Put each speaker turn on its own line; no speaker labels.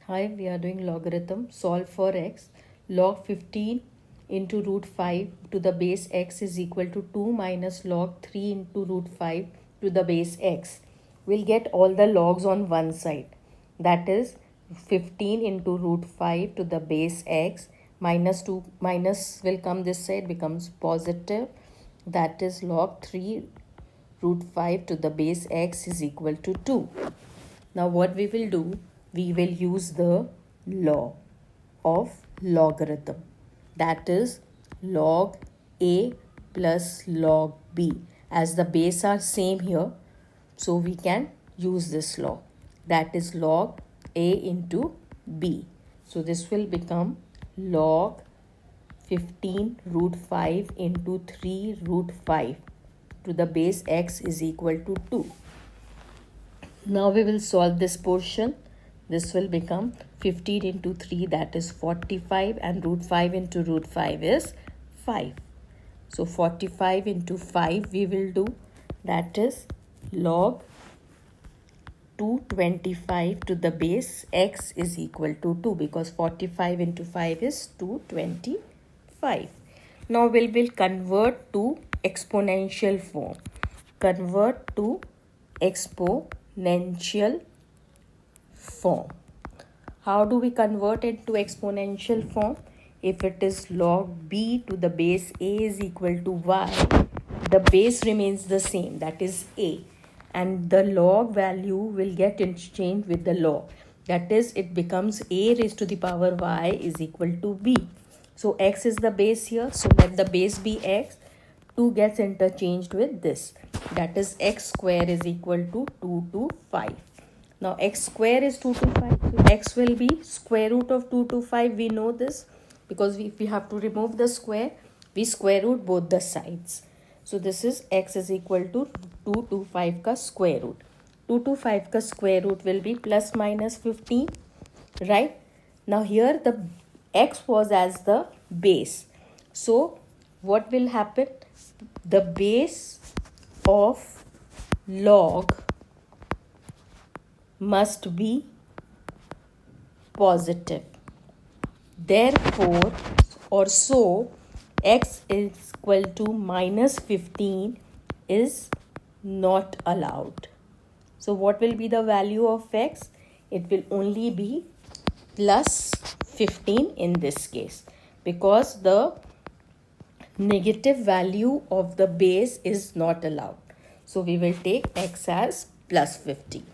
Hi, we are doing logarithm. Solve for x. Log 15 into root 5 to the base x is equal to 2 minus log 3 into root 5 to the base x. We'll get all the logs on one side. That is 15 into root 5 to the base x minus 2 minus will come this side, becomes positive. That is log 3 root 5 to the base x is equal to 2. Now what we will do, we will use the law of logarithm. That is log a plus log b. As the base are same here, so we can use this law. That is log a into b. So this will become log 15 root 5 into 3 root 5 to the base x is equal to 2. Now we will solve this portion. This will become 15 into 3, that is 45, and root 5 into root 5 is 5. So 45 into 5 we will do, that is log 225 to the base x is equal to 2, because 45 into 5 is 225. Now we will convert to exponential form. Convert to exponential form. How do we convert it to exponential form? If it is log b to the base a is equal to y, the base remains the same, that is a, and the log value will get interchanged with the log. That is, it becomes a raised to the power y is equal to b. So x is the base here, so let the base be x. 2 gets interchanged with this, that is x square is equal to 2 to 5. Now x square is 2 to 5, so x will be square root of 2 to 5. We know this because if we have to remove the square, we square root both the sides. So this is x is equal to 2 to 5 ka square root. 2 to 5 ka square root will be plus minus 15, right? Now here the x was as the base. So what will happen? The base of log must be positive. Therefore, or so, x is equal to minus 15 is not allowed. So what will be the value of x? It will only be plus 15 in this case, because the negative value of the base is not allowed. So we will take x as plus 15.